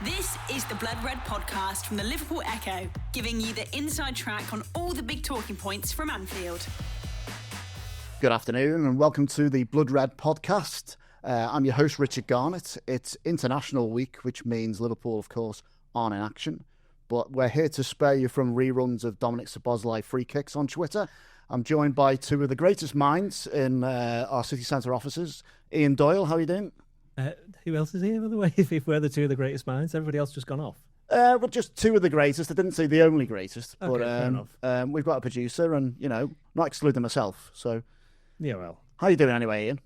This is the Blood Red podcast from the Liverpool Echo, giving you the inside track on all the big talking points from Anfield. Good afternoon and welcome to the Blood Red podcast. I'm your host, Richard Garnett. It's International Week, which means Liverpool, of course, aren't in action. But we're here to spare you from reruns of Dominic Szoboszlai free kicks on Twitter. I'm joined by two of the greatest minds in our city centre offices. Ian Doyle, how are you doing? Who else is here, by the way, if we're the two of the greatest minds? Everybody else just gone off. Well, just two of the greatest. I didn't say the only greatest. Okay, fair but we've got a producer and, you know, not excluding myself. So, yeah, well. How are you doing anyway, Ian?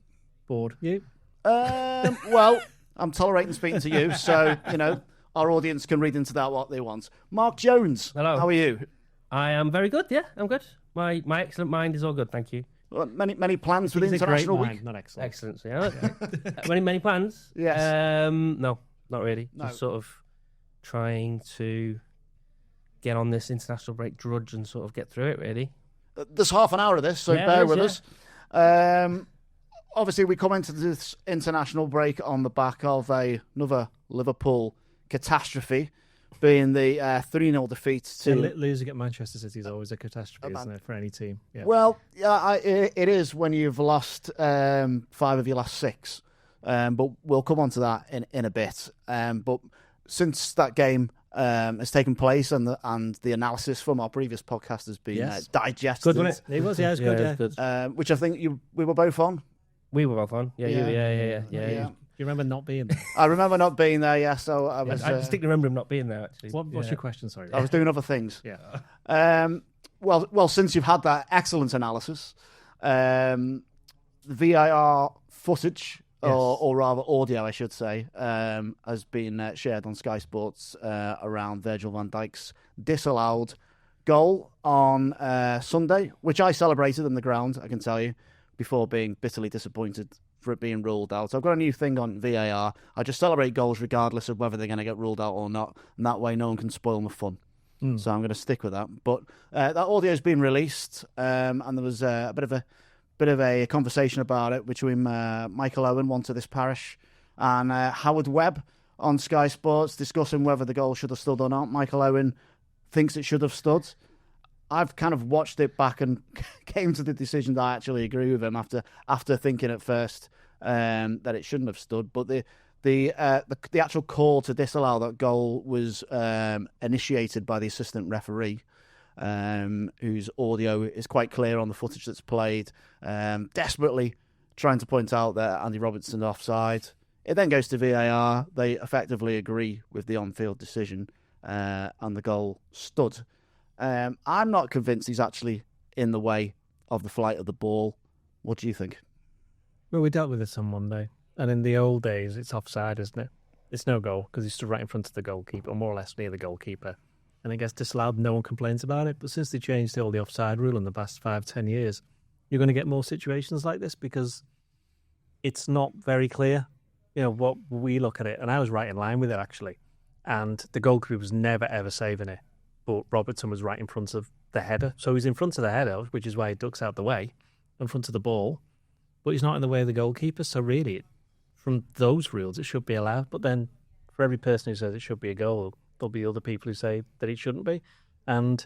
Bored. You? Well, I'm tolerating speaking to you, so, you know, our audience can read into that what they want. Mark Jones, hello. How are you? I am very good, yeah, I'm good. My excellent mind is all good, thank you. Well, many plans for the International Week? Mind, not excellent. Excellent, yeah. many plans? Yes. No, not really. No. Just sort of trying to get on this international break drudge and sort of get through it, really. There's half an hour of this, so Yeah, bear it is, with us. Obviously, we come into this international break on the back of another Liverpool catastrophe, being the 3-0 defeat to... Losing at Manchester City is always a catastrophe, isn't it, for any team? Yeah. Well, yeah, it is when you've lost 5 of your last 6. But we'll come on to that in a bit. But since that game has taken place and the analysis from our previous podcast has been digested... Good, wasn't it? It was, yeah, it was good, yeah. Good. Which I think we were both on. We were both on. Yeah. You remember not being there? I remember not being there, yeah, so I was... I distinctly remember him not being there, actually. What's your question, sorry? I was doing other things. Yeah. Well, since you've had that excellent analysis, the VAR footage, Yes. or rather audio, I should say, has been shared on Sky Sports around Virgil van Dijk's disallowed goal on Sunday, which I celebrated in the ground, I can tell you, before being bitterly disappointed for it being ruled out. I've got a new thing on VAR. I just celebrate goals regardless of whether they're going to get ruled out or not, and that way no one can spoil my fun. So I'm going to stick with that. But that audio's been released, and there was a bit of a conversation about it between Michael Owen, one to this parish, and Howard Webb on Sky Sports, discussing whether the goal should have stood or not. Michael Owen thinks it should have stood. I've kind of watched it back and came to the decision that I actually agree with him after thinking at first that it shouldn't have stood. But the actual call to disallow that goal was initiated by the assistant referee, whose audio is quite clear on the footage that's played, desperately trying to point out that Andy Robertson offside. It then goes to VAR. They effectively agree with the on-field decision, and the goal stood. I'm not convinced he's actually in the way of the flight of the ball. What do you think? Well, we dealt with this on Monday, and in the old days, it's offside, isn't it? It's no goal, because he stood right in front of the goalkeeper, or more or less near the goalkeeper. And I guess disallowed, no one complains about it. But since they changed all the offside rule in the past 5-10 years, you're going to get more situations like this because it's not very clear, you know, what we look at it. And I was right in line with it, actually. And the goalkeeper was never, ever saving it. But Robertson was right in front of the header. So he's in front of the header, which is why he ducks out the way, in front of the ball. But he's not in the way of the goalkeeper. So really, from those rules, it should be allowed. But then for every person who says it should be a goal, there'll be other people who say that it shouldn't be. And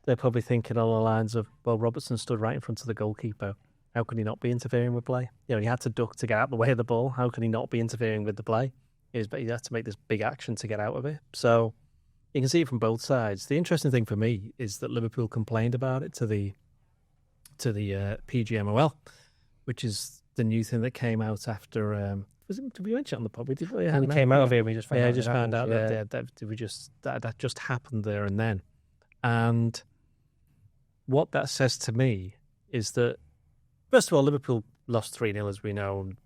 they're probably thinking along the lines of, well, Robertson stood right in front of the goalkeeper. How could he not be interfering with play? You know, he had to duck to get out the way of the ball. How could he not be interfering with the play? He had to make this big action to get out of it. So you can see it from both sides. The interesting thing for me is that Liverpool complained about it to the PGMOL, which is the new thing that came out after... did we mention it on the pod? We came out of here. We just found out. Just found out that just happened there and then. And what that says to me is that, first of all, Liverpool lost 3-0, as we know. And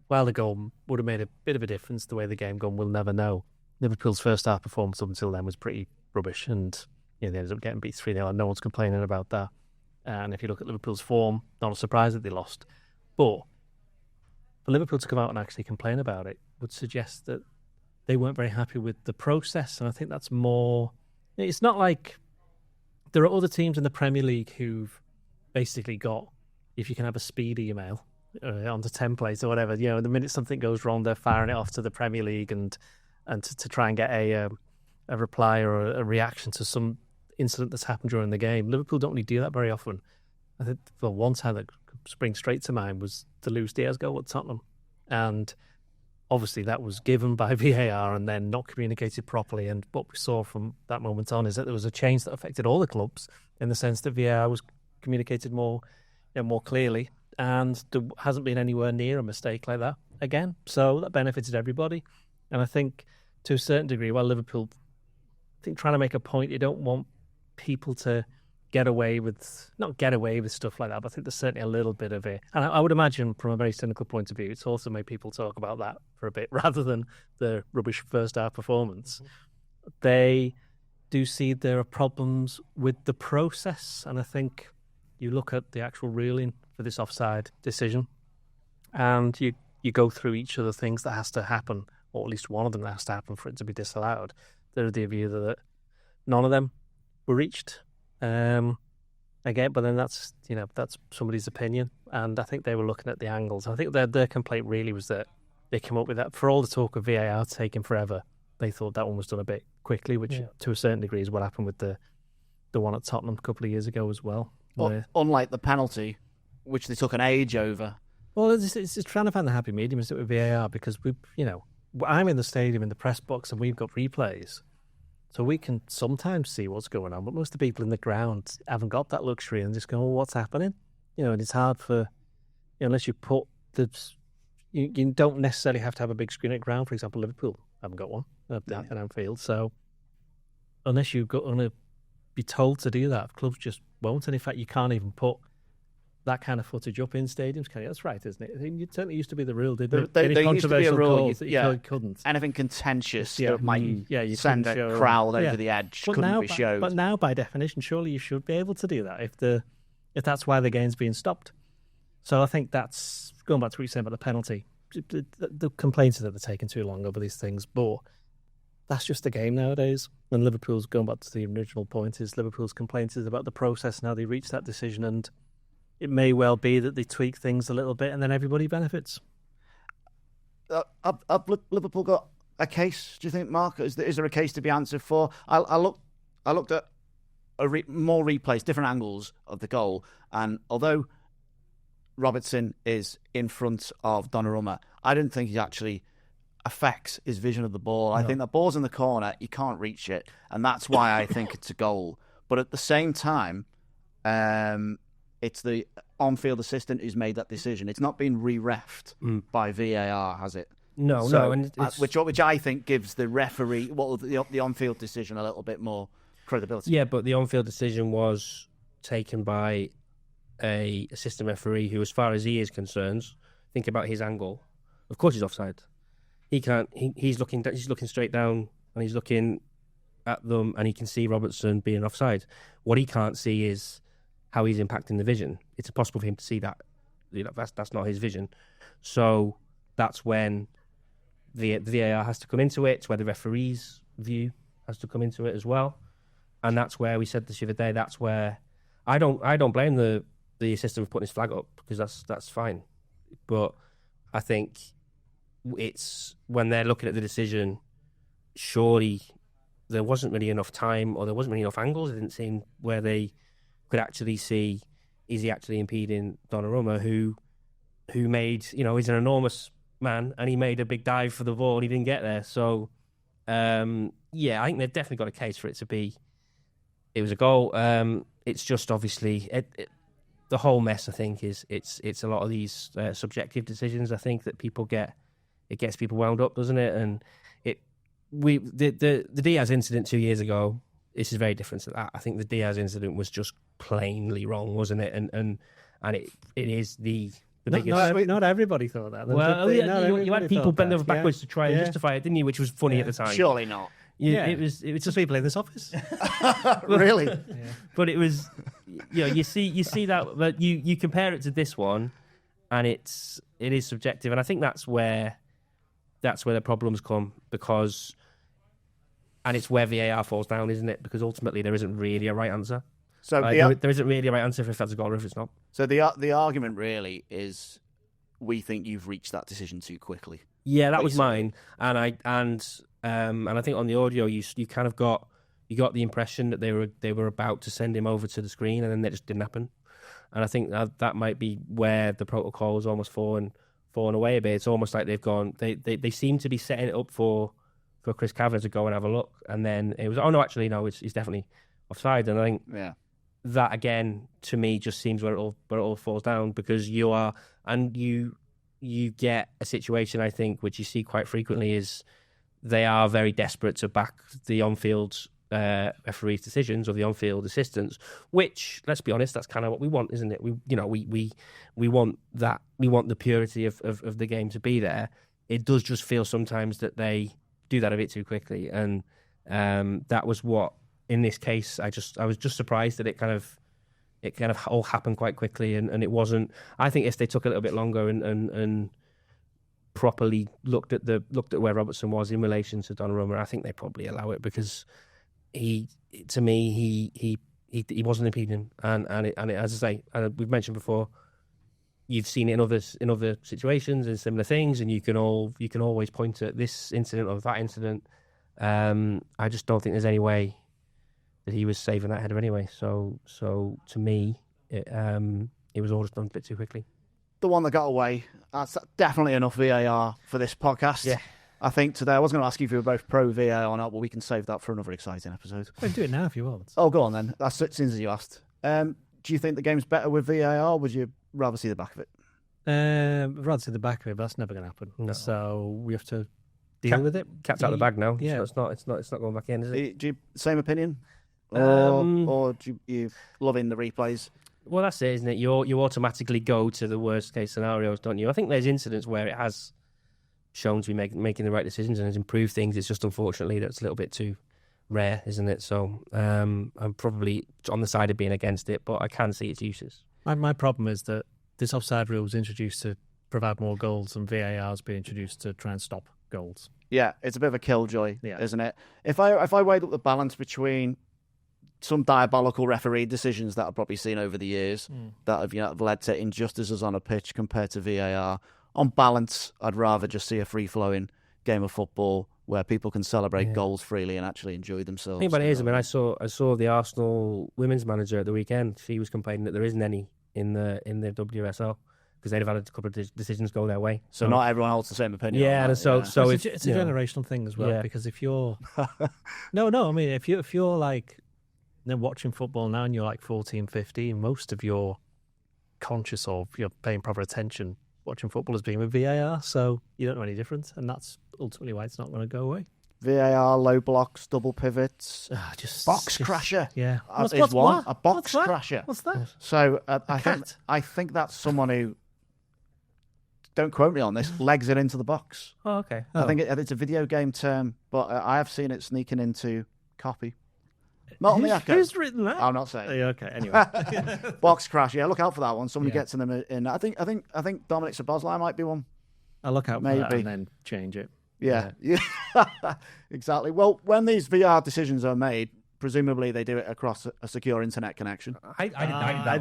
while the goal would have made a bit of a difference, the way the game gone, we'll never know. Liverpool's first half performance up until then was pretty rubbish, and they ended up getting beat 3-0, and no one's complaining about that. And if you look at Liverpool's form, not a surprise that they lost. But for Liverpool to come out and actually complain about it would suggest that they weren't very happy with the process, and I think that's more... It's not like there are other teams in the Premier League who've basically got, if you can have a speed email onto templates or whatever, the minute something goes wrong, they're firing it off to the Premier League and and to try and get a reply or a reaction to some incident that's happened during the game. Liverpool don't really do that very often. I think one time that springs straight to mind was the Luis Diaz goal at Tottenham, and obviously that was given by VAR and then not communicated properly. And what we saw from that moment on is that there was a change that affected all the clubs in the sense that VAR was communicated more clearly, and there hasn't been anywhere near a mistake like that again. So that benefited everybody. And I think to a certain degree, while Liverpool, I think, trying to make a point, you don't want people to not get away with stuff like that, but I think there's certainly a little bit of it. And I would imagine from a very cynical point of view, it's also made people talk about that for a bit rather than the rubbish first half performance. Mm-hmm. They do see there are problems with the process, and I think you look at the actual ruling for this offside decision and you go through each of the things that has to happen, or at least one of them that has to happen for it to be disallowed. They're of the view that none of them were reached. Again, but then that's somebody's opinion, and I think they were looking at the angles. I think their complaint really was that they came up with that. For all the talk of VAR taking forever, they thought that one was done a bit quickly, which to a certain degree is what happened with the one at Tottenham a couple of years ago as well. Unlike the penalty, which they took an age over. Well, it's trying to find the happy medium with VAR, because I'm in the stadium in the press box and we've got replays. So we can sometimes see what's going on, but most of the people in the ground haven't got that luxury and just go, well, what's happening? And it's hard for, unless you put you don't necessarily have to have a big screen at ground. For example, Liverpool haven't got one at Anfield. So unless you're going to be told to do that, clubs just won't. And in fact, you can't even put that kind of footage up in stadiums, can you? That's right, isn't it? I think it certainly used to be the rule, didn't it? There used to be a rule you couldn't. Anything contentious that might send a crowd over the edge couldn't be showed. But now, by definition, surely you should be able to do that if that's why the game's being stopped. So I think that's, going back to what you said about the penalty, the complaints are that they're taking too long over these things, but that's just the game nowadays. And Liverpool's, going back to the original point, is Liverpool's complaints is about the process and how they reached that decision, and it may well be that they tweak things a little bit and then everybody benefits. Have Liverpool got a case, do you think, Mark? Is there a case to be answered for? I looked at more replays, different angles of the goal, and although Robertson is in front of Donnarumma, I didn't think he actually affects his vision of the ball. No. I think the ball's in the corner, he can't reach it, and that's why I think it's a goal. But at the same time, it's the on-field assistant who's made that decision. It's not been re-reffed by VAR, has it? No, and which I think gives the referee, the on-field decision, a little bit more credibility. Yeah, but the on-field decision was taken by a assistant referee who, as far as he is concerned, think about his angle. Of course, he's offside. He can't. He's looking straight down, and he's looking at them, and he can see Robertson being offside. What he can't see is how he's impacting the vision. It's impossible for him to see that. That's not his vision. So that's when the VAR has to come into it. It's where the referee's view has to come into it as well. And that's where we said this the other day. That's where I don't blame the assistant for putting his flag up, because that's fine. But I think it's when they're looking at the decision, surely there wasn't really enough time, or there wasn't really enough angles. It didn't seem where they could actually see, is he actually impeding Donnarumma, who made, he's an enormous man, and he made a big dive for the ball and he didn't get there. So, I think they've definitely got a case for it to be, it was a goal. It's just obviously, the whole mess, I think, is it's a lot of these subjective decisions, I think, that people get, it gets people wound up, doesn't it? And the Diaz incident 2 years ago, this is very different to that. I think the Diaz incident was just plainly wrong, wasn't it? And it is the biggest. Not everybody thought that. Well, you had people bend over backwards to try and justify it, didn't you? Which was funny at the time. Surely not. It was just people in this office. Really? Yeah. But it was, you see that, but you compare it to this one, and it is subjective, and I think that's where the problems come, because. And it's where VAR falls down, isn't it? Because ultimately there isn't really a right answer. So there isn't really a right answer if that's a goal or if it's not. So the argument really is, we think you've reached that decision too quickly. Yeah, that was mine, and I think on the audio you kind of got the impression that they were about to send him over to the screen, and then that just didn't happen. And I think that might be where the protocol has almost fallen away a bit. It's almost like they've gone. They seem to be setting it up for Chris Kavanagh to go and have a look, and then it was he's definitely offside. And I think that again to me just seems where it all falls down, because you get a situation, I think, which you see quite frequently, is they are very desperate to back the on-field referees' decisions or the on-field assistants. Which, let's be honest, that's kind of what we want, isn't it? We want that. We want the purity of the game to be there. It does just feel sometimes that they do that a bit too quickly, and that was what in this case. I was just surprised that it kind of all happened quite quickly, and it wasn't. I think if they took a little bit longer and properly looked at where Robertson was in relation to Donnarumma, I think they probably allow it, because he wasn't impeding, and as I say, we've mentioned before, you've seen it in other situations and similar things, and you can always point at this incident or that incident. I just don't think there's any way that he was saving that header anyway. So to me, it was all just done a bit too quickly. The one that got away, that's definitely enough VAR for this podcast. Yeah. I think today, I was going to ask you if you were both pro VAR or not, but we can save that for another exciting episode. Well, do it now if you want. Oh, go on then. That's it, since you asked. Do you think the game's better with VAR, or would you rather see the back of it? I'd rather see the back of it, but that's never going to happen. No. So we have to deal with it. Cat's out of the bag now. Yeah. So it's not going back in, is it? Do you same opinion? Or do you loving the replays? Well, that's it, isn't it? You automatically go to the worst case scenarios, don't you? I think there's incidents where it has shown to be making the right decisions and has improved things. It's just unfortunately that's a little bit too rare, isn't it? So I'm probably on the side of being against it, but I can see its uses. My problem is that this offside rule was introduced to provide more goals, and VAR has been introduced to try and stop goals. Yeah, it's a bit of a killjoy, isn't it? If I weighed up the balance between some diabolical referee decisions that I've probably seen over the years that have led to injustices on a pitch compared to VAR, on balance, I'd rather just see a free-flowing game of football where people can celebrate goals freely and actually enjoy themselves. I think about it is, I saw the Arsenal women's manager at the weekend. She was complaining that there isn't any in the WSL because they'd have had a couple of decisions go their way. So not everyone holds the same opinion. Yeah, and so it's a generational thing as well. Because if you're if you're like watching football now and you're like 14, 15, most of your conscious of you're paying proper attention watching football as being with VAR, so you don't know any difference, and that's ultimately why it's not going to go away. VAR, low blocks, double pivots, box crasher. Yeah, a box crasher. What's that? So I think that's someone who, don't quote me on this, legs it into the box. Oh, okay. I think it's a video game term, but I have seen it sneaking into copy. Not on the Echo. Who's written that? I'm not saying. Yeah, okay, anyway. Box crash. Yeah, look out for that one. Somebody gets in them. I think Dominic Szoboszlai might be one. I'll look out for that and then change it. Yeah. Exactly. Well, when these VR decisions are made, presumably they do it across a secure internet connection.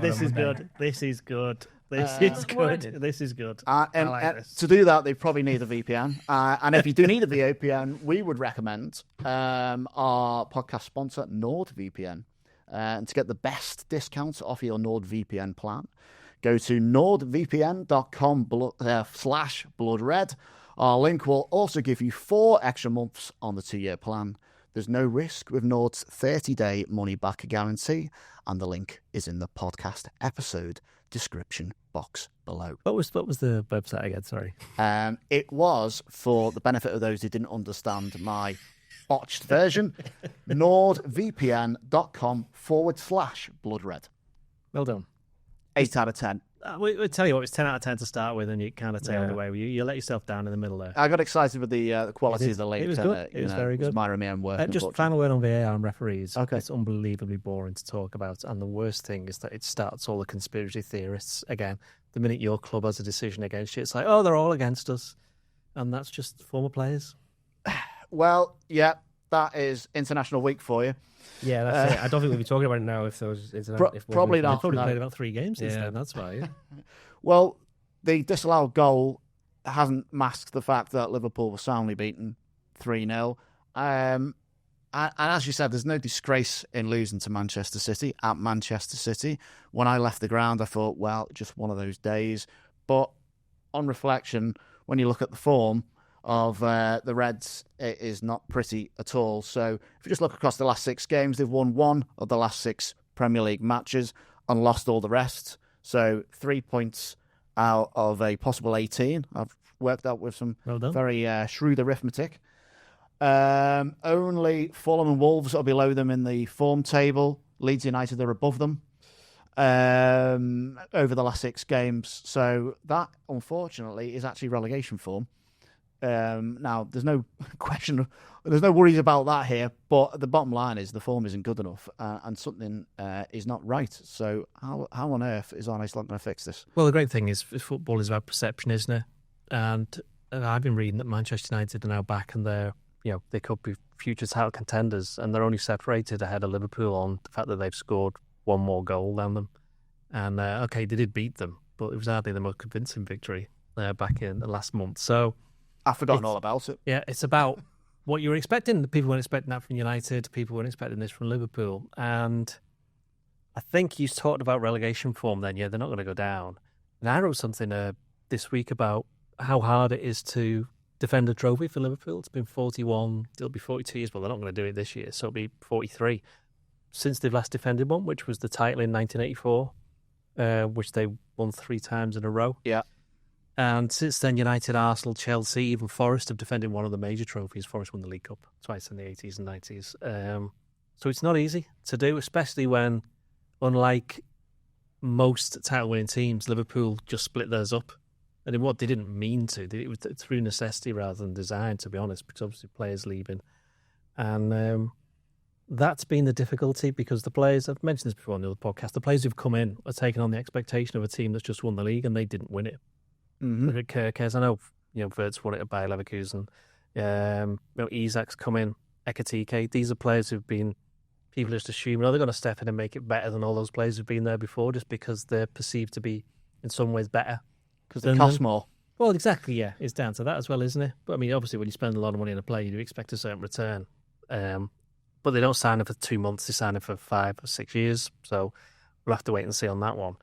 This is good. This is good. This is good. And to do that, they probably need a VPN. And if you do need a VPN, we would recommend our podcast sponsor, NordVPN. And to get the best discounts off your NordVPN plan, go to nordvpn.com/bloodred. Our link will also give you 4 extra months on the 2-year plan. There's no risk with Nord's 30-day money-back guarantee, and the link is in the podcast episode description box below. What was the website again? Sorry. It was, for the benefit of those who didn't understand my botched version, nordvpn.com/bloodred. Well done. 8 out of 10. We'll tell you what, it's 10 out of 10 to start with, and you kind of take on the way. You let yourself down in the middle there. I got excited with the quality of the link. It was good. It was very good. It was my own work. Just final word on VAR and referees. Okay. It's unbelievably boring to talk about, and the worst thing is that it starts all the conspiracy theorists again. The minute your club has a decision against you, it's like, oh, they're all against us, and that's just former players. Well, yeah, that is International Week for you. Yeah, that's it. I don't think we'll be talking about it now if those... Probably not. They've probably played about 3 games since then, that's why. Well, the disallowed goal hasn't masked the fact that Liverpool were soundly beaten 3-0. And as you said, there's no disgrace in losing to Manchester City at Manchester City. When I left the ground, I thought, well, just one of those days. But on reflection, when you look at the form of the Reds, it is not pretty at all. So if you just look across the last 6 games, they've won 1 of the last 6 Premier League matches and lost all the rest. So 3 points out of a possible 18. I've worked out with some very shrewd arithmetic. Only Fulham and Wolves are below them in the form table. Leeds United are above them over the last 6 games. So that, unfortunately, is actually relegation form. Now, there's no question, there's no worries about that here, but the bottom line is the form isn't good enough and something is not right. So how on earth is Arne Slot going to fix this? Well, the great thing is football is about perception, isn't it? And I've been reading that Manchester United are now back and they could be future title contenders, and they're only separated ahead of Liverpool on the fact that they've scored 1 more goal than them. And they did beat them, but it was hardly the most convincing victory back in the last month. So I've forgotten all about it. Yeah, it's about what you were expecting. People weren't expecting that from United. People weren't expecting this from Liverpool. And I think you talked about relegation form then. Yeah, they're not going to go down. And I wrote something this week about how hard it is to defend a trophy for Liverpool. It's been 41. It'll be 42 years. Well, they're not going to do it this year, so it'll be 43 since they've last defended one, which was the title in 1984, which they won 3 times in a row. Yeah. And since then, United, Arsenal, Chelsea, even Forest have defended one of the major trophies. Forest won the League Cup twice in the 80s and 90s. So it's not easy to do, especially when, unlike most title-winning teams, Liverpool just split theirs up. And in what they didn't mean to. It was through necessity rather than design, to be honest, because obviously players leaving. And that's been the difficulty because the players, I've mentioned this before on the other podcast, the players who've come in are taking on the expectation of a team that's just won the league and they didn't win it. Mm-hmm. Look at Kerkez. I know, Wirtz won it at Bayer Leverkusen. Isak's come in, Ekatike. These are players who've been, people just assume, they're going to step in and make it better than all those players who've been there before just because they're perceived to be in some ways better. Because they cost more. Well, exactly, yeah. It's down to that as well, isn't it? But I mean, obviously, when you spend a lot of money on a player, you do expect a certain return. But they don't sign it for 2 months, they sign it for 5 or 6 years. So we'll have to wait and see on that one.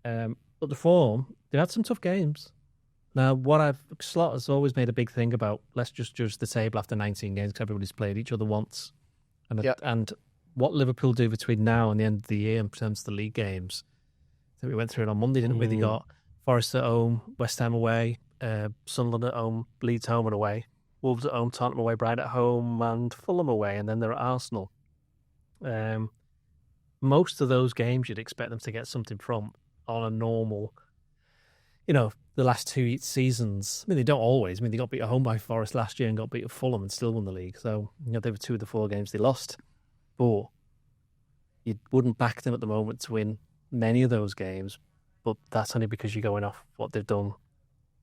But the form, they've had some tough games. Now, Slot has always made a big thing about, let's just judge the table after 19 games because everybody's played each other once. And what Liverpool do between now and the end of the year in terms of the league games, I think we went through it on Monday, didn't we? They got Forest at home, West Ham away, Sunderland at home, Leeds home and away, Wolves at home, Tottenham away, Brighton at home, and Fulham away, and then they're at Arsenal. Most of those games you'd expect them to get something from on a normal, the last 2 seasons. I mean, they don't always. I mean, they got beat at home by Forest last year and got beat at Fulham and still won the league. So, they were 2 of the 4 games they lost. But you wouldn't back them at the moment to win many of those games. But that's only because you're going off what they've done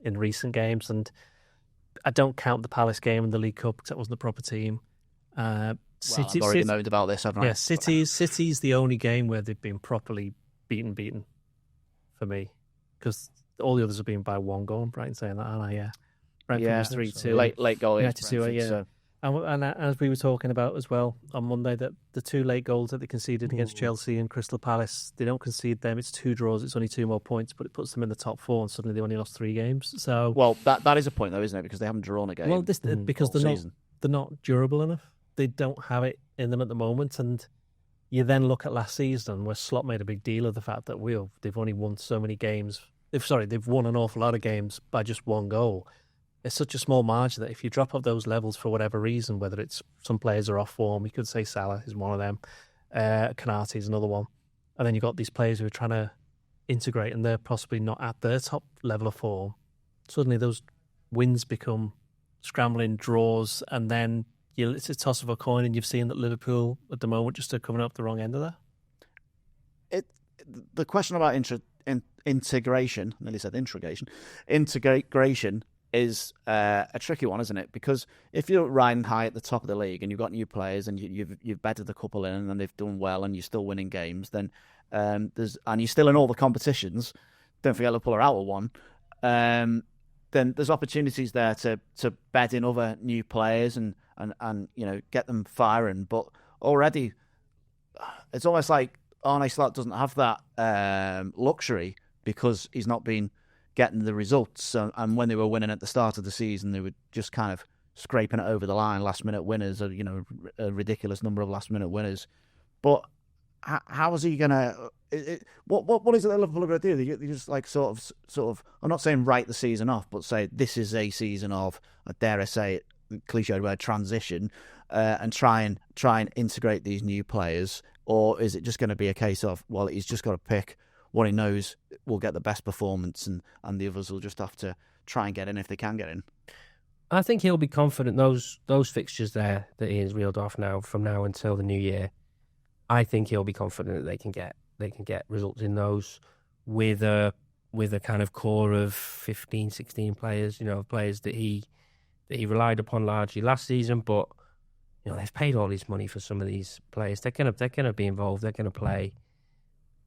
in recent games. And I don't count the Palace game in the League Cup because that wasn't a proper team. I've already known about this, haven't I? Yeah, City's the only game where they've been properly beaten for me. Because all the others have been by 1 goal. I'm right in saying that, aren't I? Yeah. Brentford was 3-2. Late goal. Yeah, 2-2, yeah. So. And as we were talking about as well on Monday, that the 2 late goals that they conceded against Chelsea and Crystal Palace, they don't concede them. It's 2 draws. It's only 2 more points, but it puts them in the top 4, and suddenly they only lost 3 games. So, well, that is a point though, isn't it? Because they haven't drawn a game. Well, because they're not durable enough. They don't have it in them at the moment, and you then look at last season where Slot made a big deal of the fact that they've only won so many games. They've won an awful lot of games by just 1 goal. It's such a small margin that if you drop off those levels for whatever reason, whether it's some players are off form, you could say Salah is one of them, Kanate is another one, and then you've got these players who are trying to integrate and they're possibly not at their top level of form, suddenly those wins become scrambling draws, and then it's a toss of a coin, and you've seen that Liverpool at the moment just are coming up the wrong end of that. The question about integration, I nearly said integration is a tricky one, isn't it? Because if you're riding high at the top of the league and you've got new players and you've betted a couple in and they've done well and you're still winning games, then and you're still in all the competitions. Don't forget Liverpool are out of one. then there's opportunities there to bed in other new players and get them firing. But already, it's almost like Arne Slot doesn't have that luxury because he's not been getting the results. And when they were winning at the start of the season, they were just kind of scraping it over the line, last-minute winners, or a ridiculous number of last-minute winners. But how is he going to... What is it that Liverpool are going to do? They just like sort of... I'm not saying write the season off, but say this is a season of, dare I say it, cliched word, transition, and try and integrate these new players? Or is it just going to be a case of, well, he's just got to pick what he knows will get the best performance, and the others will just have to try and get in if they can get in? I think he'll be confident those fixtures there that he has reeled off now from now until the new year. I think he'll be confident that they can get results in those with a kind of core of 15, 16 players. Players that he relied upon largely last season, but they've paid all this money for some of these players. They're gonna be involved. They're gonna play,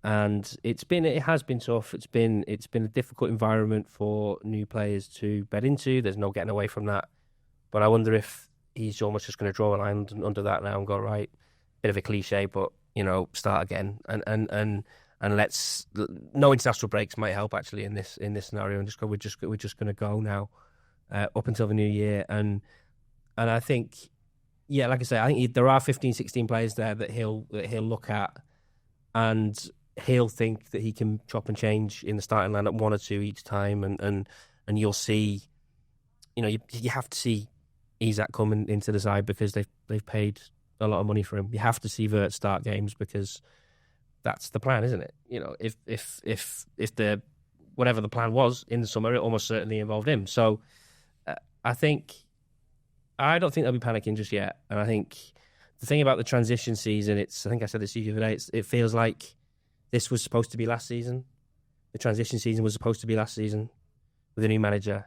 and it has been tough. It's been a difficult environment for new players to bed into. There's no getting away from that. But I wonder if he's almost just going to draw a line under that now and go, right, bit of a cliche, but start again and let's. No international breaks might help actually in this scenario, and just go. We're just going to go now up until the new year, and I think, yeah, like I say, I think there are 15, 16 players there that he'll look at, and he'll think that he can chop and change in the starting lineup one or two each time, and you'll see, you have to see Isak coming into the side because they've paid a lot of money for him. You have to see Vert start games because that's the plan, isn't it? If the whatever the plan was in the summer, it almost certainly involved him. So I don't think they'll be panicking just yet. And I think the thing about the transition season, I think I said this to you the other day, it feels like this was supposed to be last season. The transition season was supposed to be last season with a new manager,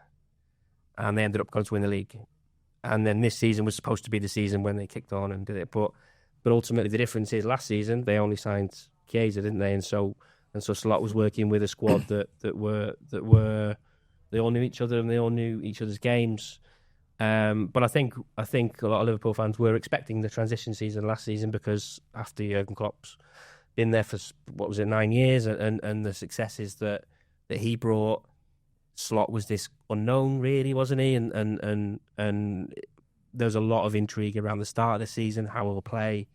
and they ended up going to win the league. And then this season was supposed to be the season when they kicked on and did it. But ultimately the difference is last season they only signed Chiesa, didn't they? And so Slot was working with a squad that they all knew each other and they all knew each other's games. But I think a lot of Liverpool fans were expecting the transition season last season because after Jurgen Klopp's been there for 9 years, and the successes that he brought, Slot was this unknown, really, wasn't he? And there was a lot of intrigue around the start of the season, how he'll play.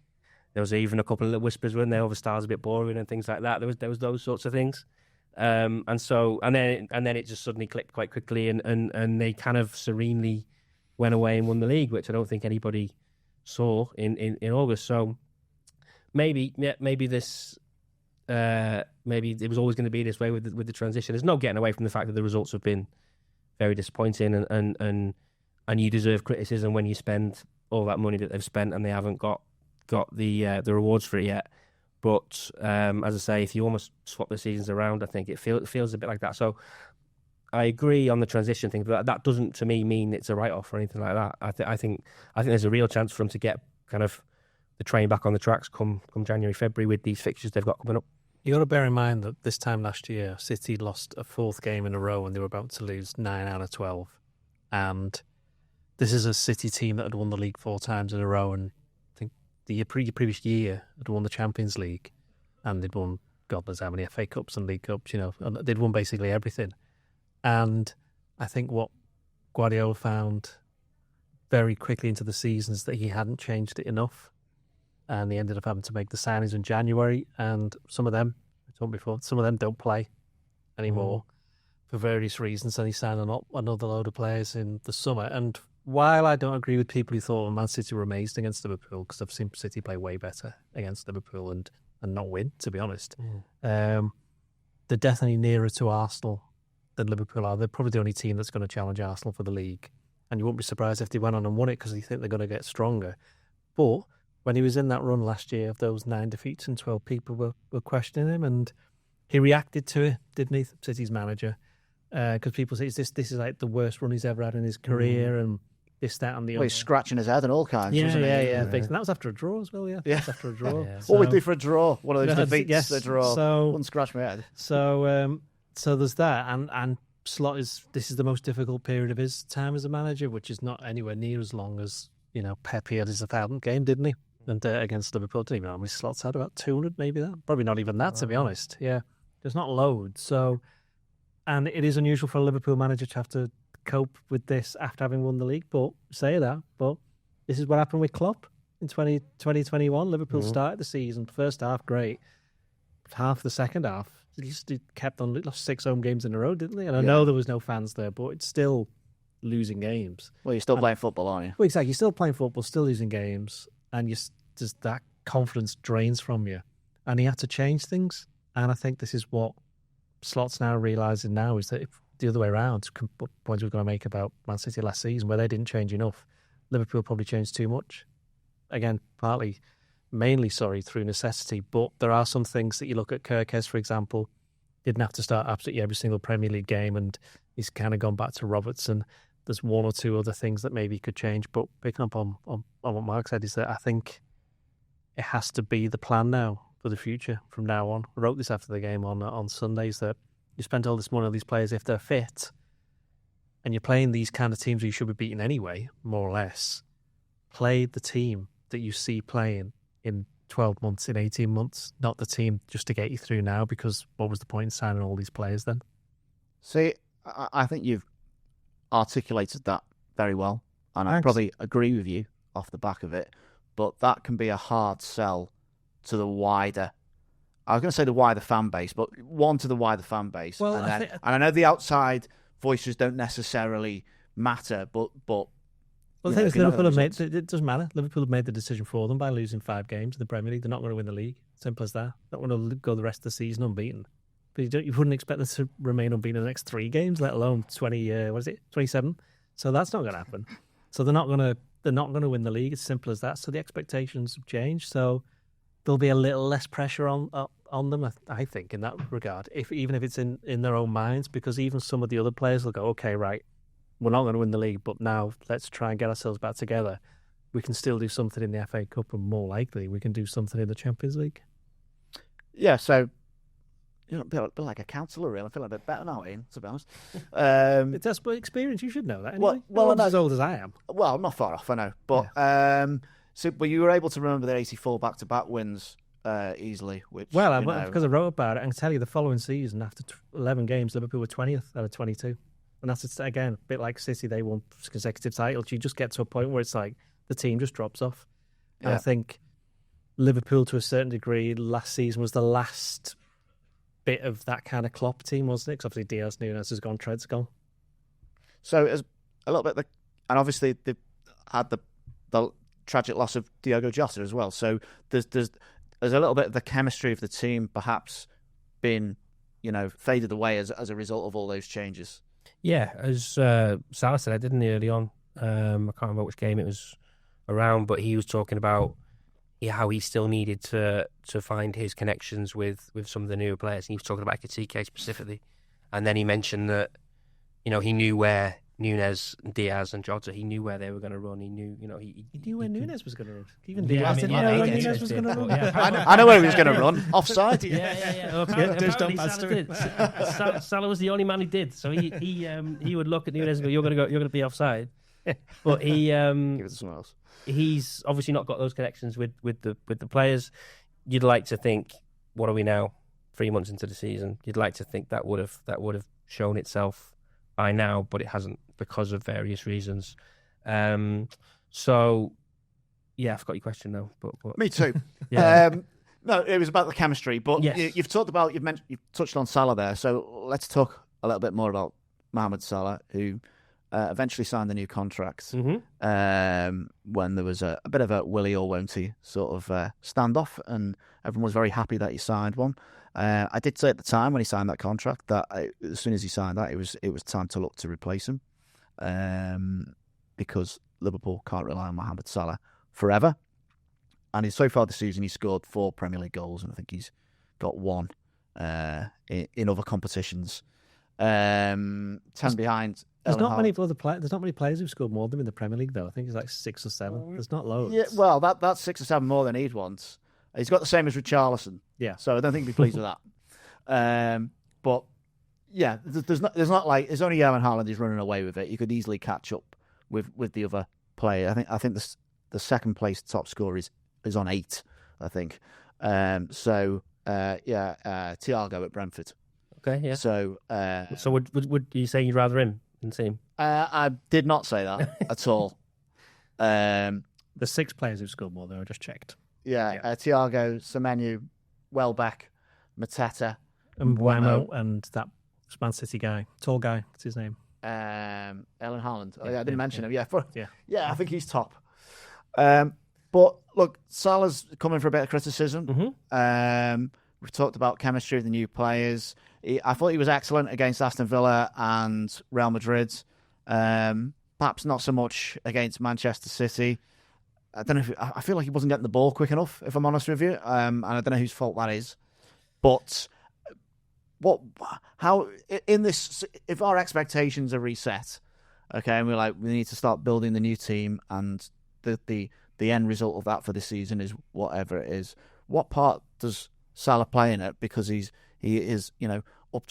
There was even a couple of little whispers when the stars a bit boring and things like that. There was those sorts of things. And then it just suddenly clicked quite quickly, and they kind of serenely went away and won the league, which I don't think anybody saw in August. So maybe this. Maybe it was always going to be this way with the transition. There's no getting away from the fact that the results have been very disappointing, and you deserve criticism when you spend all that money that they've spent and they haven't got the rewards for it yet. But as I say, if you almost swap the seasons around, I think it feels a bit like that. So I agree on the transition thing, but that doesn't to me mean it's a write-off or anything like that. I think there's a real chance for them to get kind of the train back on the tracks come January, February with these fixtures they've got coming up. You got to bear in mind that this time last year, City lost a fourth game in a row and they were about to lose 9 out of 12. And this is a City team that had won the league 4 times in a row, and I think the previous year had won the Champions League, and they'd won God knows how many FA Cups and League Cups, and they'd won basically everything. And I think what Guardiola found very quickly into the season is that he hadn't changed it enough. And he ended up having to make the signings in January, and some of them, I told before, some of them don't play anymore for various reasons, and he signed another load of players in the summer. And while I don't agree with people who thought Man City were amazing against Liverpool, because I've seen City play way better against Liverpool and not win, to be honest, they're definitely nearer to Arsenal than Liverpool are. They're probably the only team that's going to challenge Arsenal for the league, and you won't be surprised if they went on and won it because they think they're going to get stronger. But when he was in that run last year of those 9 defeats and 12 people were questioning him, and he reacted to it, didn't he, City's manager? Because people say this is like the worst run he's ever had in his career, and this, that, and the other. He's scratching his head and all kinds, wasn't he? Yeah. And that was after a draw as well, yeah. That's after a draw. What we do for a draw? One of those defeats, a draw. So, wouldn't scratch my head. So there's that, and this is the most difficult period of his time as a manager, which is not anywhere near as long as, Pep had his 1,000th game, didn't he? And against Liverpool, I don't even know how many slots had, about 200 maybe that. Probably not even that, to be honest. Yeah, there's not loads. So, and it is unusual for a Liverpool manager to have to cope with this after having won the league. But this is what happened with Klopp in 2021. Liverpool started the season, first half great, half the second half. They kept on, lost 6 home games in a row, didn't they? And I know there was no fans there, but it's still losing games. Well, you're still playing football, aren't you? Well, exactly. You're still playing football, still losing games, and just that confidence drains from you. And he had to change things. And I think this is what Slot's now realising now, is that if the other way around, points we're going to make about Man City last season, where they didn't change enough, Liverpool probably changed too much. Again, mainly through necessity, but there are some things that you look at. Kirkes, for example, didn't have to start absolutely every single Premier League game, and he's kind of gone back to Robertson. There's one or two other things that maybe could change, but picking up on what Mark said is that I think it has to be the plan now for the future from now on. I wrote this after the game on Sundays, that you spent all this money on these players if they're fit, and you're playing these kind of teams who you should be beating anyway, more or less. Play the team that you see playing in 12 months, in 18 months, not the team just to get you through now, because what was the point in signing all these players then? See, I think you've articulated that very well, and I probably agree with you off the back of it, but that can be a hard sell to the wider, I was going to say the wider fan base, but to the wider fan base. Well, and I know the outside voices don't necessarily matter, but well, the thing is, Liverpool have made it doesn't matter. Liverpool have made the decision for them by losing 5 games in the Premier League. They're not going to win the league. Simple as that. Not going to go the rest of the season unbeaten. But you wouldn't expect them to remain unbeaten in the next 3 games, let alone 27. So that's not going to happen. So they're not going to win the league. It's simple as that. So the expectations have changed. So there'll be a little less pressure on them, I think, in that regard. Even if it's in their own minds, because even some of the other players will go, okay, right, we're not going to win the league, but now let's try and get ourselves back together. We can still do something in the FA Cup, and more likely we can do something in the Champions League. Yeah, so a bit like a counsellor, really. I feel a bit better now, Ian, to be honest. That's experience. You should know that. Anyway. Well, I'm not as old as I am. Well, I'm not far off, I know. But but you were able to remember the 84 back-to-back wins easily. Which, because I wrote about it, I can tell you the following season, after 11 games, Liverpool were 20th out of 22. And that's, again, a bit like City, they won consecutive titles. You just get to a point where it's like the team just drops off. Yeah. And I think Liverpool, to a certain degree, last season was the last bit of that kind of Klopp team, wasn't it? Because obviously Diaz, Nunes has gone, Trent's gone. So as a little bit, and obviously they had the tragic loss of Diogo Jota as well. So there's a little bit of the chemistry of the team perhaps been, faded away as a result of all those changes. Yeah, as Salah said, I didn't early on. I can't remember which game it was around, but he was talking about how he still needed to find his connections with some of the newer players. And he was talking about Ekitike specifically, and then he mentioned that he knew where Nunes, Diaz, and Jota, he knew where they were going to run. He knew, he knew where Nunes was going to run. Even Diaz didn't know where Nunes was going to run. I know where he was going to run. Offside. Yeah. Well, apparently Salah was the only man who did. So he would look at Nunes and go, "You're going to be offside." But he give it to someone else. He's obviously not got those connections with the players. You'd like to think, what are we now? 3 months into the season. You'd like to think that would have shown itself by now, but it hasn't because of various reasons. So, yeah, I forgot your question now. But me too. Yeah. No, it was about the chemistry. But yes. You've touched on Salah there. So let's talk a little bit more about Mohamed Salah, who eventually signed the new contract when there was a bit of a will he or won't he sort of standoff, and everyone was very happy that he signed one. I did say at the time when he signed that contract that as soon as he signed that, it was time to look to replace him, because Liverpool can't rely on Mohamed Salah forever. And so far this season, he's scored 4 Premier League goals, and I think he's got 1 in other competitions. 10 behind. There's not many players who've scored more than him in the Premier League, though. I think it's like 6 or 7. There's not loads. Yeah, well, that's 6 or 7 more than he'd want. He's got the same as Richarlison. Yeah. So I don't think he'd be pleased with that. But Yeah, there's not like it's only Erling Haaland who's running away with it. You could easily catch up with the other player. I think the second place top scorer is on 8. I think. Thiago at Brentford. Okay, yeah. So would you say you'd rather him than Team? I did not say that at all. The 6 players who've scored more, though, I just checked. Thiago, Semenyo, Welbeck, Mateta, and Bueno, and that Man City guy, tall guy, what's his name? Erling Haaland. I didn't mention him. Yeah, I think he's top. But look, Salah's coming for a bit of criticism. Mm-hmm. We've talked about chemistry of the new players. I thought he was excellent against Aston Villa and Real Madrid. Perhaps not so much against Manchester City. I don't know. I feel like he wasn't getting the ball quick enough, if I'm honest with you. And I don't know whose fault that is. But if our expectations are reset, okay, and we need to start building the new team, and the end result of that for this season is whatever it is. What part does Salah play in it? Because he is,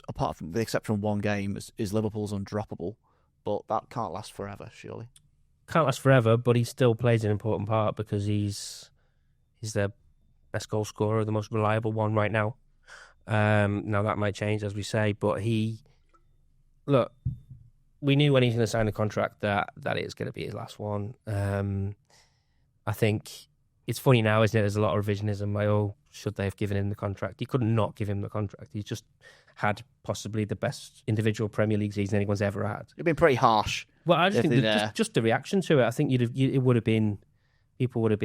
apart from the exception of one game, is Liverpool's undroppable, but that can't last forever, surely. Can't last forever, but he still plays an important part because he's their best goal scorer, the most reliable one right now. Now that might change, as we say, but we knew when he's going to sign the contract that it's going to be his last one. I think it's funny now, isn't it? There's a lot of revisionism. Should they have given him the contract? You couldn't not give him the contract. He's just had possibly the best individual Premier League season anyone's ever had. You've been pretty harsh. Well, I just think just the reaction to it. I think people would have been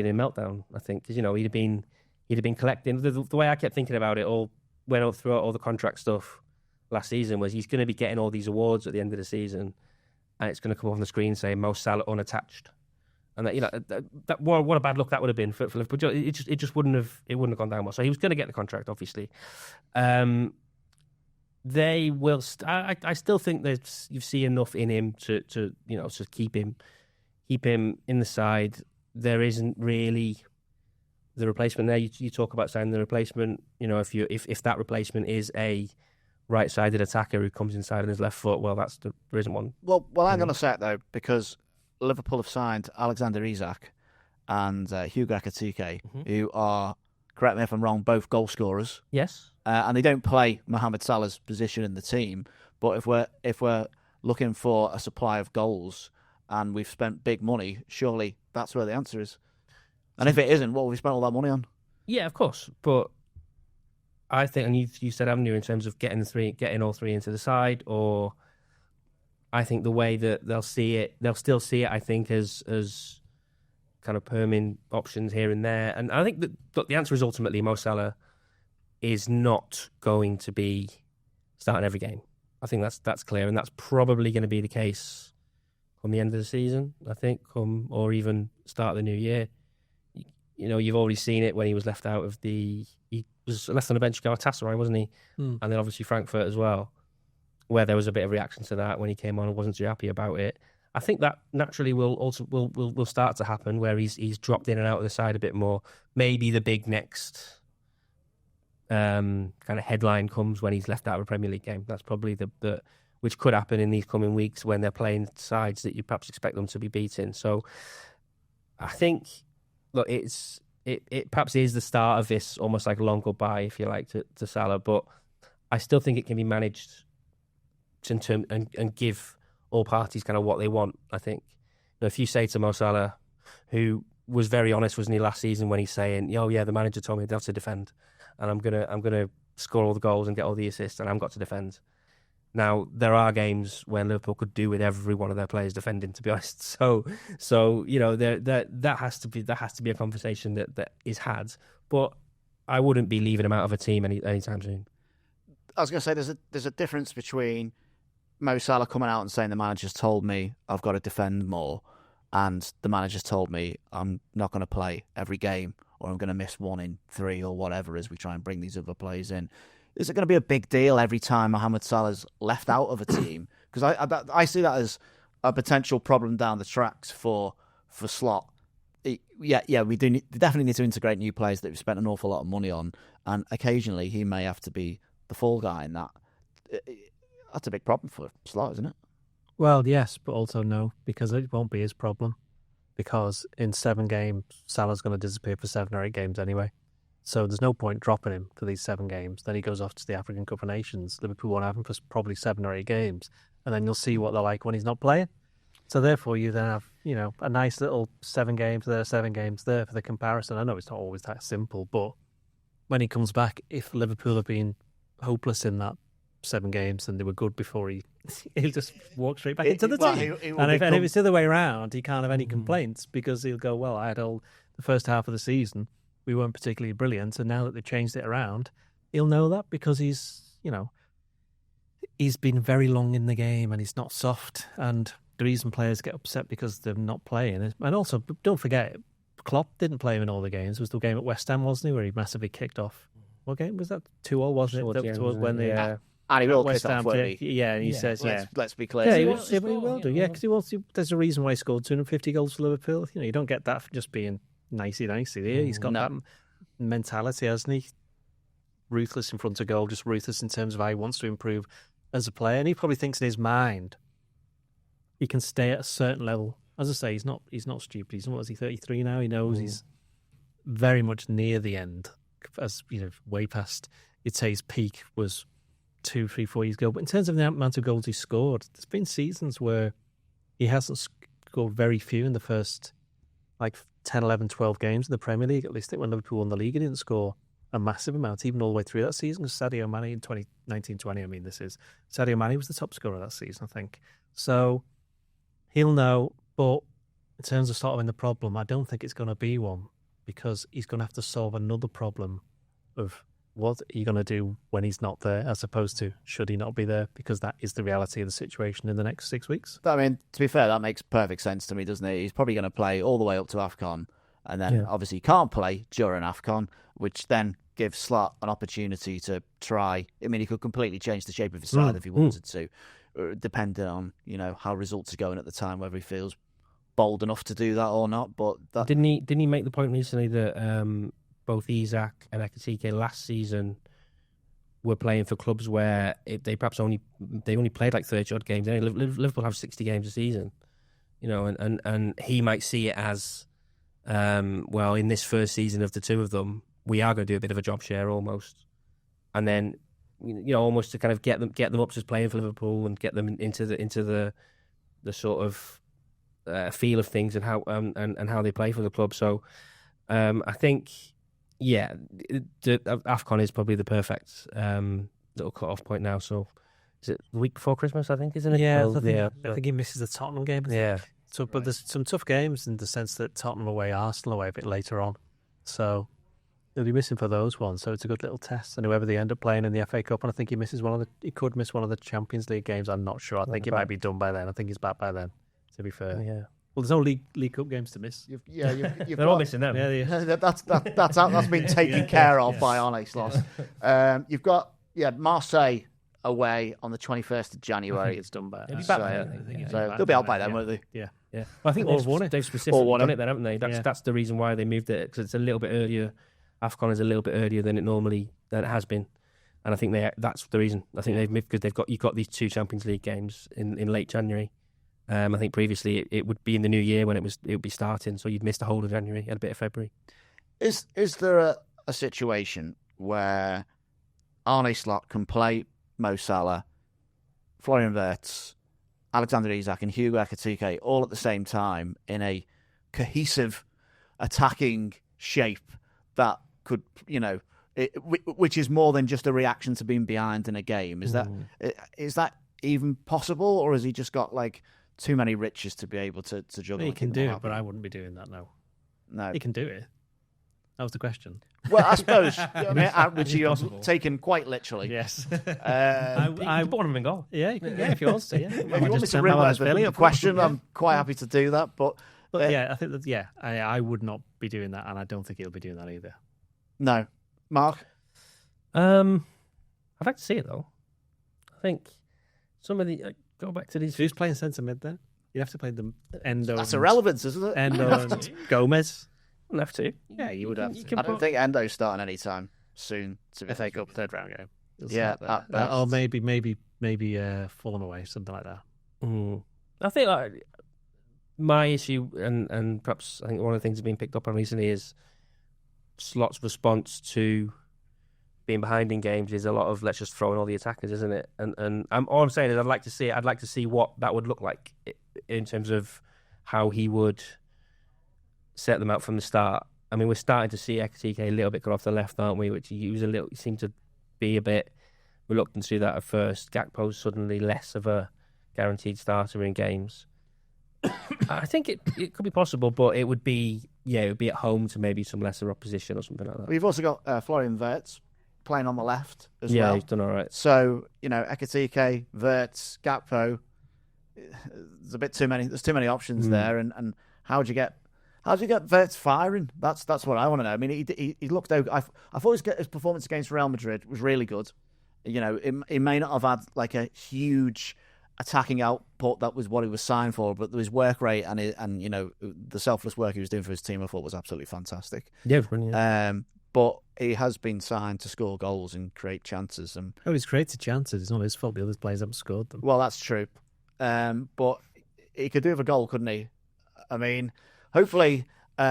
in meltdown. I think because he'd have been collecting. The way I kept thinking about it went up throughout all the contract stuff last season was he's going to be getting all these awards at the end of the season, and it's going to come up on the screen saying Mo Salah unattached. And that what a bad look that would have been for Liverpool. It just wouldn't have gone down well. So he was going to get the contract, obviously. They will. I still think that you see enough in him to keep him in the side. There isn't really the replacement there. You talk about signing the replacement. If that replacement is a right-sided attacker who comes inside on his left foot, well, there isn't one. Well, I'm going to say it though, because Liverpool have signed Alexander Isak and Hugo Ekitike, who are, correct me if I'm wrong, both goal scorers. Yes. And they don't play Mohamed Salah's position in the team. But if we're looking for a supply of goals and we've spent big money, surely that's where the answer is. And if it isn't, what have we spent all that money on? Yeah, of course. But I think, and you said, haven't you, in terms of getting all three into the side, or I think the way that they'll still see it, I think, as kind of perming options here and there. And I think that the answer is ultimately Mo Salah is not going to be starting every game. I think that's clear, and that's probably going to be the case come the end of the season, I think, or even start of the new year. You've already seen it when he was left out of he was left on the bench against Galatasaray, wasn't he? And then obviously Frankfurt as well, where there was a bit of reaction to that when he came on and wasn't too happy about it. I think that naturally will start to happen, where he's dropped in and out of the side a bit more. Maybe the big next kind of headline comes when he's left out of a Premier League game. That's probably the which could happen in these coming weeks when they're playing sides that you perhaps expect them to be beating. So I think, look, it perhaps is the start of this almost like a long goodbye, if you like, to Salah. But I still think it can be managed and give all parties kind of what they want. I think if you say to Mo Salah, who was very honest, wasn't he, last season, when he's saying, "Oh yeah, the manager told me I'd have to defend, and I'm gonna score all the goals and get all the assists, and I've got to defend." Now there are games when Liverpool could do with every one of their players defending, to be honest. So that has to be a conversation that is had. But I wouldn't be leaving him out of a team anytime soon. I was going to say there's a difference between Mo Salah coming out and saying the manager's told me I've got to defend more, and the manager's told me I'm not going to play every game, or I'm going to miss 1 in 3 or whatever as we try and bring these other players in. Is it going to be a big deal every time Mohamed Salah's left out of a team? Because I see that as a potential problem down the tracks for Slot. We definitely need to integrate new players that we've spent an awful lot of money on, and occasionally he may have to be the fall guy in that. That's a big problem for Salah, isn't it? Well, yes, but also no, because it won't be his problem. Because in 7 games, Salah's going to disappear for 7 or 8 games anyway. So there's no point dropping him for these 7 games. Then he goes off to the African Cup of Nations. Liverpool won't have him for probably 7 or 8 games. And then you'll see what they're like when he's not playing. So therefore, you then have, a nice little 7 games there, 7 games there for the comparison. I know it's not always that simple, but when he comes back, if Liverpool have been hopeless in that 7 games and they were good before, he'll just walk straight back into the team. And if it's the other way around, he can't have any complaints because he'll go, well, I had all the first half of the season, we weren't particularly brilliant, and now that they've changed it around, he'll know that because he's been very long in the game and he's not soft. And the reason players get upset because they're not playing, and also don't forget, Klopp didn't play him in all the games. It was the game at West Ham, wasn't he, where he massively kicked off. What game was that? 2-2, wasn't it? When they and he will kick off, won't he? Yeah, and he says, Let's be clear. Yeah, he will do. Yeah, because he wants to. There's a reason why he scored 250 goals for Liverpool. You don't get that for just being nicey there. He's got that mentality, hasn't he? Ruthless in front of goal, just ruthless in terms of how he wants to improve as a player. And he probably thinks in his mind he can stay at a certain level. As I say, he's not stupid. He's, what is he, 33 now? He knows he's very much near the end. As way past, you'd say his peak was 2, 3, 4 years ago. But in terms of the amount of goals he scored, there's been seasons where he hasn't scored very few in the first 10, 11, 12 games in the Premier League. At least when Liverpool won the league, he didn't score a massive amount, even all the way through that season. Because Sadio Mane in 2019-20, Sadio Mane was the top scorer that season, I think. So he'll know. But in terms of solving the problem, I don't think it's going to be one, because he's going to have to solve another problem of what are you going to do when he's not there, as opposed to should he not be there, because that is the reality of the situation in the next 6 weeks. I mean, to be fair, that makes perfect sense to me, doesn't it? He's probably going to play all the way up to AFCON, and then obviously he can't play during AFCON, which then gives Slot an opportunity to try. I mean, he could completely change the shape of his side if he wanted to, depending on how results are going at the time, whether he feels bold enough to do that or not. But didn't he make the point recently that both Isak and Ekitike last season were playing for clubs where they perhaps only played 30 odd games. Liverpool have 60 games a season, and he might see it as well, in this first season of the two of them, we are going to do a bit of a job share almost, and then almost to kind of get them up to playing for Liverpool and get them into the sort of feel of things and how and how they play for the club. So I think the AFCON is probably the perfect little cut-off point now. So is it the week before Christmas, I think, isn't it? Yeah, I think he misses the Tottenham game. Yeah. So, but there's some tough games in the sense that Tottenham away, Arsenal away a bit later on. So he'll be missing for those ones. So it's a good little test. And whoever they end up playing in the FA Cup, and I think he could miss one of the Champions League games. I'm not sure. I think it might be done by then. I think he's back by then, to be fair. Yeah. Well, there's no League Cup games to miss. They're all missing them. Yeah. That's been taken care of by Arne Slot. You've got Marseille away on the 21st of January. It's done by. So they'll be out by then, won't they? Yeah. Well, I think they've specifically done it then, haven't they? That's the reason why they moved it, because it's a little bit earlier. AFCON is a little bit earlier than it has been, and I think that's the reason. I think they've moved because you've got these 2 Champions League games in late January. I think previously it would be in the new year when it would be starting, so you'd miss the whole of January and a bit of February. Is there a situation where Arne Slot can play Mo Salah, Florian Wirtz, Alexander Isak and Hugo Ekitike all at the same time in a cohesive attacking shape that could, which is more than just a reaction to being behind in a game? Is that even possible, or has he just got too many riches to be able to juggle? He can do it, but I wouldn't be doing that now. No, he can do it. That was the question. Well, I suppose, which he has taken quite literally. Yes. I bought him in goal. Yeah, if he wants to. Yeah. If you want me to realise the question, I'm quite happy to do that. But I think that I would not be doing that, and I don't think he'll be doing that either. No, Mark. I'd like to see it though. I think some of the go back to these. Who's playing centre mid then? You have to play the Endo. That's irrelevant, isn't it? Endo and Gomez. Wouldn't have to. Yeah, you would have to. I don't think Endo's starting any time soon. FA Cup third round game. Yeah, or maybe maybe Fulham away, something like that. I think my issue, and perhaps I think one of the things that's been picked up on recently is Slot's response to being behind in games is a lot of let's just throw in all the attackers, isn't it? And all I'm saying is I'd like to see what that would look like in terms of how he would set them out from the start. I mean, we're starting to see Ekitike a little bit cut off the left, aren't we? Which he seemed to be a bit reluctant to do that at first. Gakpo's suddenly less of a guaranteed starter in games. I think it could be possible, but it would be at home to maybe some lesser opposition or something like that. We've also got Florian Wirtz playing on the left as well. Yeah, he's done all right. So, Ekitike, Wirtz, Gakpo, there's a bit too many. There's too many options there, and how do you get Wirtz firing? That's what I want to know. I mean, he looked out. I thought his performance against Real Madrid was really good. He may not have had like a huge attacking output that was what he was signed for, but his work rate and the selfless work he was doing for his team, I thought was absolutely fantastic. Yeah, brilliant. But he has been signed to score goals and create chances. And he's created chances. It's not his fault the other players haven't scored them. Well, that's true. But he could do with a goal, couldn't he? I mean, hopefully, we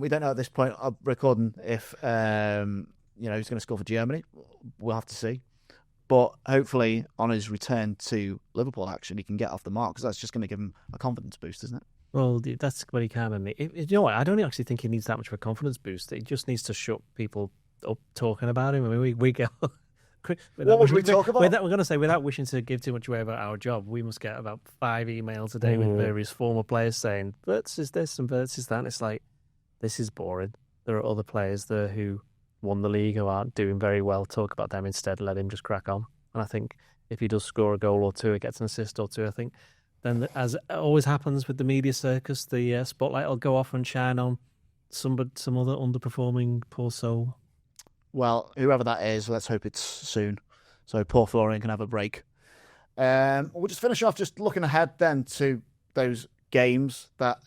don't know at this point of recording if he's going to score for Germany. We'll have to see. But hopefully, on his return to Liverpool, actually, he can get off the mark because that's just going to give him a confidence boost, isn't it? Well, that's what he can. And you know what? I don't actually think he needs that much of a confidence boost. He just needs to shut people up talking about him. I mean, we get. What would we talk about? We're going to say, without wishing to give too much away about our job, we must get about 5 emails a day with various former players saying, Wirtz is this and Wirtz is that. And it's like, this is boring. There are other players there who won the league who aren't doing very well. Talk about them instead. Let him just crack on. And I think if he does score a goal or two, it gets an assist or two, I think then, as always happens with the media circus, the spotlight will go off and shine on some other underperforming poor soul. Well, whoever that is, let's hope it's soon, so poor Florian can have a break. We'll just finish off just looking ahead then to those games that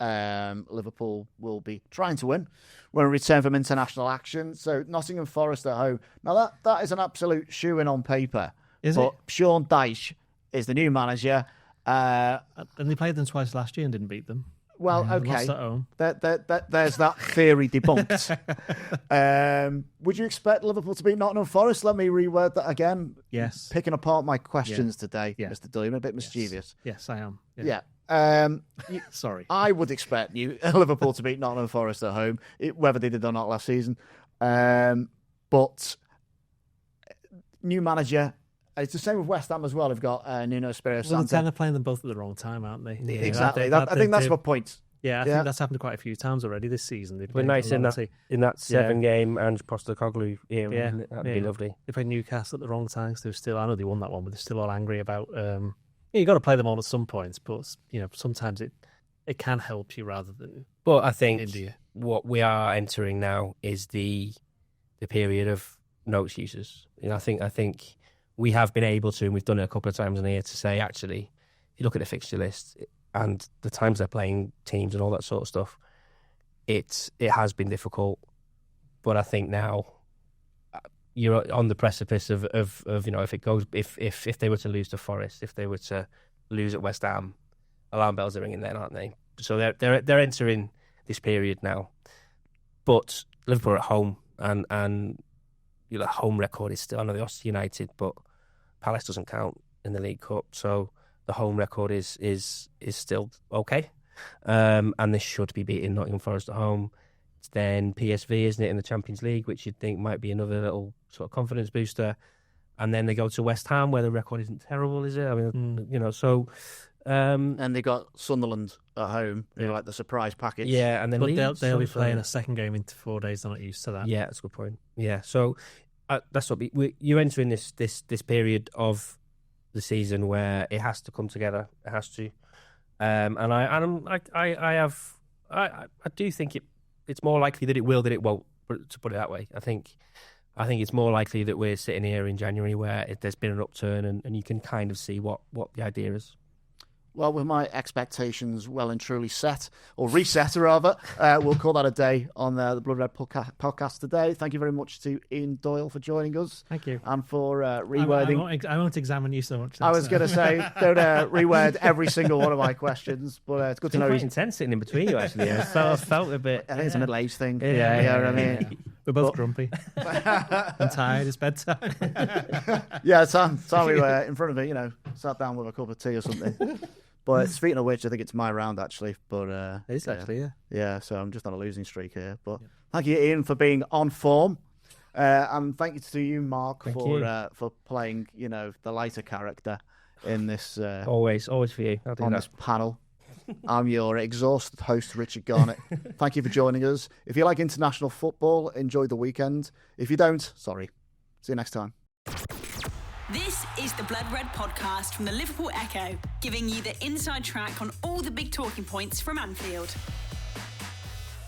Liverpool will be trying to win when we return from international action. So Nottingham Forest at home. Now that is an absolute shoe-in on paper. Is it? Sean Dyche is the new manager. And they played them twice last year and didn't beat them. Well, okay. Lost at home. There's that theory debunked. Would you expect Liverpool to beat Nottingham Forest? Let me reword that again. Yes. Picking apart my questions today, Yeah. Mr. Dillian, a bit mischievous. Yes, I am. Yeah. Sorry. I would expect Liverpool to beat Nottingham Forest at home, whether they did or not last season. But new manager. It's the same with West Ham as well. They've got Nuno Espirito Santo. Well, they're kind of playing them both at the wrong time, aren't they? Yeah, exactly. I think that's my point. Yeah, I think that's happened quite a few times already this season. We're nice in that 7-game and Postecoglou era. Yeah, that'd be lovely. They played Newcastle at the wrong time, so they're still. I know they won that one, but they're still all angry about. You got to play them all at some points, but sometimes it can help you rather than. But I think India. What we are entering now is the period of no excuses. I think we have been able to, and we've done it a couple of times in here, to say, actually, if you look at the fixture list and the times they're playing teams and all that sort of stuff, it has been difficult. But I think now you're on the precipice of if it goes, if they were to lose to Forest, if they were to lose at West Ham, alarm bells are ringing then, aren't they? So they're entering this period now. But Liverpool are at home, and home record is still, I know they lost to United, but Palace doesn't count in the League Cup, so the home record is still okay. And they should be beating Nottingham Forest at home. It's then PSV, isn't it, in the Champions League, which you'd think might be another little sort of confidence booster. And then they go to West Ham, where the record isn't terrible, is it? I mean, so... and they got Sunderland at home, like the surprise package. Yeah, and then but they'll be playing a second game into 4 days. They're not used to that. Yeah, that's a good point. Yeah, so that's what you're entering this period of the season where it has to come together. It has to, and I do think it's more likely that it will than it won't. To put it that way, I think it's more likely that we're sitting here in January where there's been an upturn and you can kind of see what the idea is. Well, with my expectations well and truly set, or reset rather, we'll call that a day on the Blood Red podcast today. Thank you very much to Ian Doyle for joining us. Thank you. And for rewording. I won't examine you so much. I was going to say, don't reword every single one of my questions, but it's good to know. It's quite intense sitting in between you, actually. I felt a bit. I think it's a middle-aged thing. Yeah, you know what I mean? Yeah. We're both grumpy. I'm tired. It's bedtime. Yeah, time we were in front of it, sat down with a cup of tea or something. But speaking of which, I think it's my round, actually. But it is actually, yeah. Yeah, so I'm just on a losing streak here. But thank you, Ian, for being on form. And thank you to you, Mark, for playing, the lighter character in this. Always for you. This panel. I'm your exhausted host, Richard Garnett. Thank you for joining us. If you like international football, enjoy the weekend. If you don't, sorry. See you next time. This is the Blood Red podcast from the Liverpool Echo, giving you the inside track on all the big talking points from Anfield.